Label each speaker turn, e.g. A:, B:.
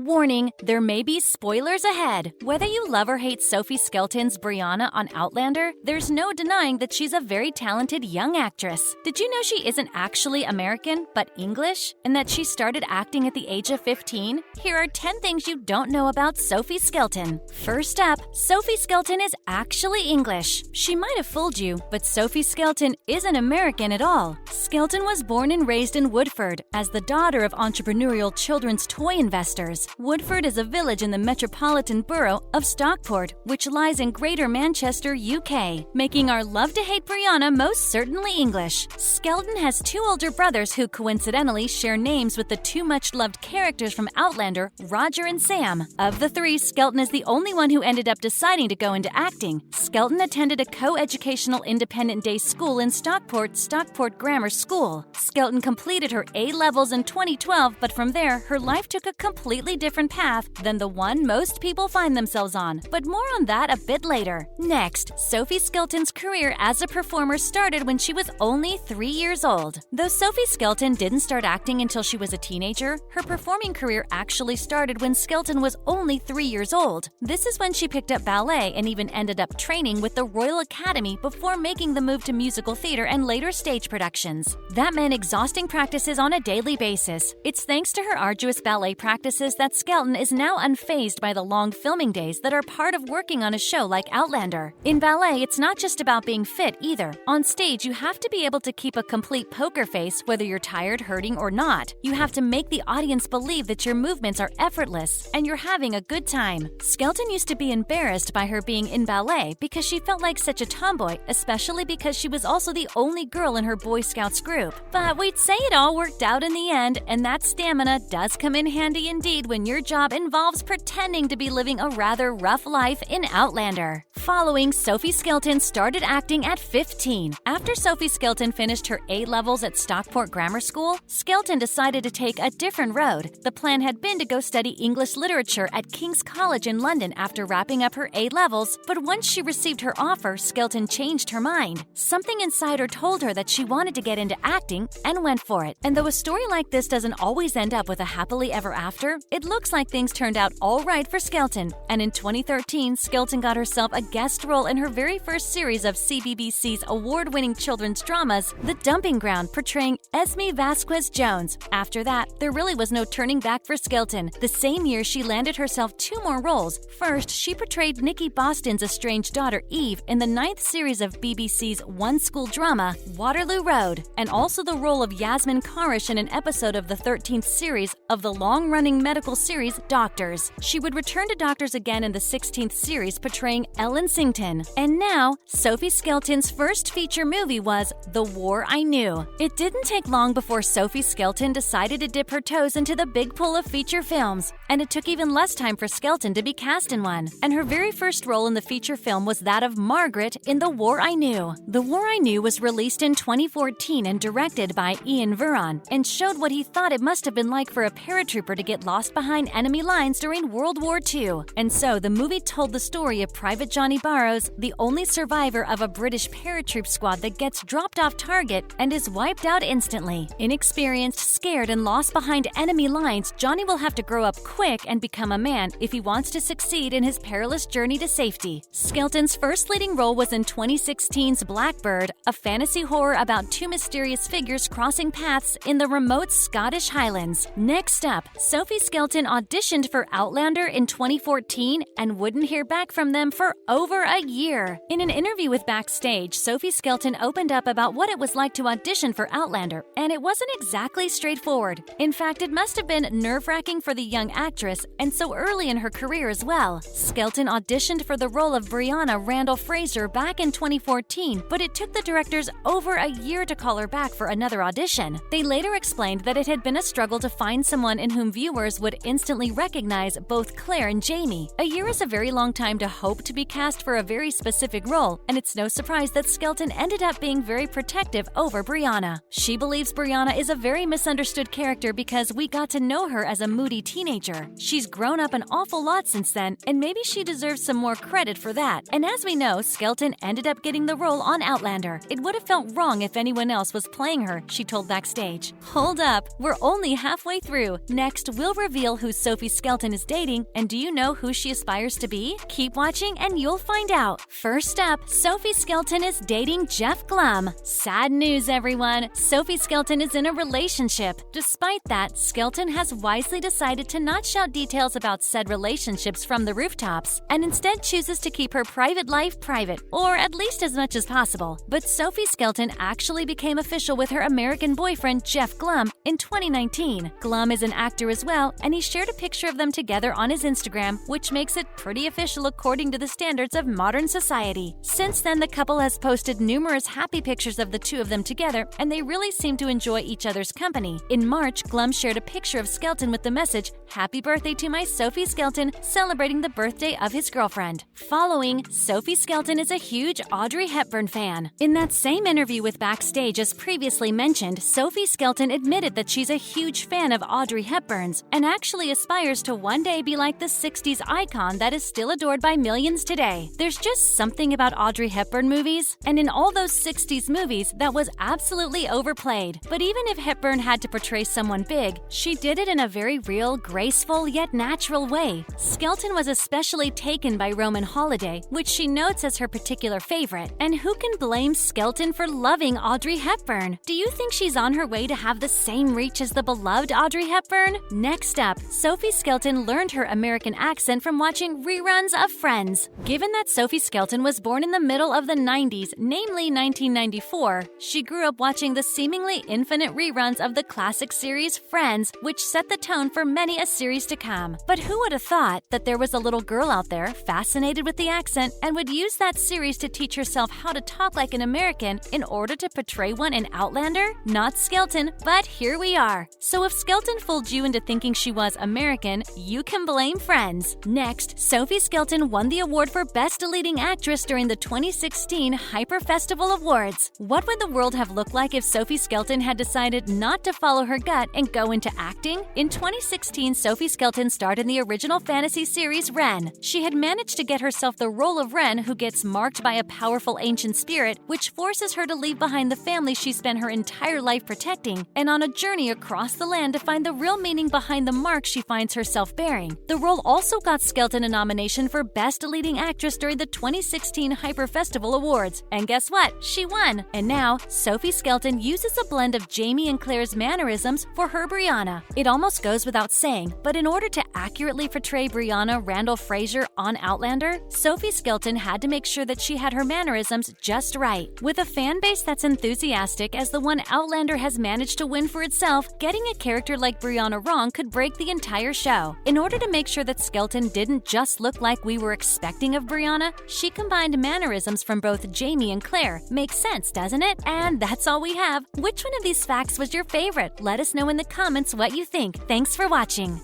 A: Warning, there may be spoilers ahead. Whether you love or hate Sophie Skelton's Brianna on Outlander, there's no denying that she's a very talented young actress. Did you know she isn't actually American, but English? And that she started acting at the age of 15? Here are 10 things you don't know about Sophie Skelton. First up, Sophie Skelton is actually English. She might have fooled you, but Sophie Skelton isn't American at all. Skelton was born and raised in Woodford as the daughter of entrepreneurial children's toy investors. Woodford is a village in the metropolitan borough of Stockport, which lies in Greater Manchester, UK, making our love-to-hate Brianna most certainly English. Skelton has two older brothers who coincidentally share names with the two much-loved characters from Outlander, Roger and Sam. Of the three, Skelton is the only one who ended up deciding to go into acting. Skelton attended a co-educational independent day school in Stockport Grammar School. Skelton completed her A-levels in 2012, but from there, her life took a completely different path than the one most people find themselves on, but more on that a bit later. Next, Sophie Skelton's career as a performer started when she was only 3 years old. Though Sophie Skelton didn't start acting until she was a teenager, her performing career actually started when Skelton was only 3 years old. This is when she picked up ballet and even ended up training with the Royal Academy before making the move to musical theater and later stage productions. That meant exhausting practices on a daily basis. It's thanks to her arduous ballet practices that Skelton is now unfazed by the long filming days that are part of working on a show like Outlander. In ballet, it's not just about being fit either. On stage, you have to be able to keep a complete poker face whether you're tired, hurting, or not. You have to make the audience believe that your movements are effortless and you're having a good time. Skelton used to be embarrassed by her being in ballet because she felt like such a tomboy, especially because she was also the only girl in her Boy Scouts group. But we'd say it all worked out in the end, and that stamina does come in handy indeed when your job involves pretending to be living a rather rough life in Outlander. Following, Sophie Skelton started acting at 15. After Sophie Skelton finished her A-levels at Stockport Grammar School, Skelton decided to take a different road. The plan had been to go study English literature at King's College in London after wrapping up her A-levels, but once she received her offer, Skelton changed her mind. Something inside her told her that she wanted to get into acting and went for it. And though a story like this doesn't always end up with a happily ever after, it looks like things turned out all right for Skelton. And in 2013, Skelton got herself a guest role in her very first series of CBBC's award-winning children's dramas, The Dumping Ground, portraying Esme Vasquez-Jones. After that, there really was no turning back for Skelton. The same year, she landed herself 2 more roles. First, she portrayed Nikki Boston's estranged daughter Eve in the 9th series of BBC's one-school drama, Waterloo Road, and also the role of Yasmin Karish in an episode of the 13th series of the long-running medical series Doctors. She would return to Doctors again in the 16th series, portraying Ellen Sington. And now, Sophie Skelton's first feature movie was The War I Knew. It didn't take long before Sophie Skelton decided to dip her toes into the big pool of feature films, and it took even less time for Skelton to be cast in one. And her very first role in the feature film was that of Margaret in The War I Knew. The War I Knew was released in 2014 and directed by Ian Heughan, and showed what he thought it must have been like for a paratrooper to get lost behind enemy lines during World War II. And so the movie told the story of Private Johnny Barrows, the only survivor of a British paratroop squad that gets dropped off target and is wiped out instantly. Inexperienced, scared, and lost behind enemy lines, Johnny will have to grow up quick and become a man if he wants to succeed in his perilous journey to safety. Skelton's first leading role was in 2016's Blackbird, a fantasy horror about 2 mysterious figures crossing paths in the remote Scottish Highlands. Next up, Sophie Skelton auditioned for Outlander in 2014 and wouldn't hear back from them for over a year. In an interview with Backstage, Sophie Skelton opened up about what it was like to audition for Outlander, and it wasn't exactly straightforward. In fact, it must have been nerve-wracking for the young actress, and so early in her career as well. Skelton auditioned for the role of Brianna Randall Fraser back in 2014, but it took the directors over a year to call her back for another audition. They later explained that it had been a struggle to find someone in whom viewers would instantly recognize both Claire and Jamie. A year is a very long time to hope to be cast cast for a very specific role, and it's no surprise that Skelton ended up being very protective over Brianna. She believes Brianna is a very misunderstood character because we got to know her as a moody teenager. She's grown up an awful lot since then, and maybe she deserves some more credit for that. And as we know, Skelton ended up getting the role on Outlander. It would have felt wrong if anyone else was playing her, she told backstage. Hold up, we're only halfway through. Next, we'll reveal who Sophie Skelton is dating, and do you know who she aspires to be? Keep watching and you'll find out. First up, Sophie Skelton is dating Jeff Glum. Sad news, everyone. Sophie Skelton is in a relationship. Despite that, Skelton has wisely decided to not shout details about said relationships from the rooftops, and instead chooses to keep her private life private, or at least as much as possible. But Sophie Skelton actually became official with her American boyfriend Jeff Glum in 2019. Glum is an actor as well, and he shared a picture of them together on his Instagram, which makes it pretty official according to the standards of modern society. Since then, the couple has posted numerous happy pictures of the two of them together, and they really seem to enjoy each other's company. In March, Glum shared a picture of Skelton with the message, "Happy birthday to my Sophie Skelton," celebrating the birthday of his girlfriend. Following, Sophie Skelton is a huge Audrey Hepburn fan. In that same interview with Backstage as previously mentioned, Sophie Skelton admitted that she's a huge fan of Audrey Hepburn's and actually aspires to one day be like the 60s icon that is still adored by millions today. There's just something about Audrey Hepburn movies, and in all those 60s movies, that was absolutely overplayed. But even if Hepburn had to portray someone big, she did it in a very real, graceful, yet natural way. Skelton was especially taken by Roman Holiday, which she notes as her particular favorite. And who can blame Skelton for loving Audrey Hepburn? Do you think she's on her way to have the same reach as the beloved Audrey Hepburn? Next up, Sophie Skelton learned her American accent from watching reruns of Friends. Given that Sophie Skelton was born in the middle of the 90s, namely 1994, she grew up watching the seemingly infinite reruns of the classic series Friends, which set the tone for many a series to come. But who would have thought that there was a little girl out there fascinated with the accent and would use that series to teach herself how to talk like an American in order to portray one in Outlander? Not Skelton, but here we are. So if Skelton fooled you into thinking she was American, you can blame Friends. Next, Sophie Skelton won the award for Best Leading Actress during the 2016 Hyper Festival Awards. What would the world have looked like if Sophie Skelton had decided not to follow her gut and go into acting? In 2016, Sophie Skelton starred in the original fantasy series Ren. She had managed to get herself the role of Ren, who gets marked by a powerful ancient spirit, which forces her to leave behind the family she spent her entire life protecting, and on a journey across the land to find the real meaning behind the mark she finds herself bearing. The role also got Skelton a nomination for Best Leading Actress during the 2016 Hyper Festival Awards. And guess what? She won! And now, Sophie Skelton uses a blend of Jamie and Claire's mannerisms for her Brianna. It almost goes without saying, but in order to accurately portray Brianna Randall Fraser on Outlander, Sophie Skelton had to make sure that she had her mannerisms just right. With a fan base that's enthusiastic as the one Outlander has managed to win for itself, getting a character like Brianna wrong could break the entire show. In order to make sure that Skelton didn't just look like we were expecting of Brianna, she combined mannerisms from both Jamie and Claire. Makes sense, doesn't it? And that's all we have. Which one of these facts was your favorite? Let us know in the comments what you think. Thanks for watching.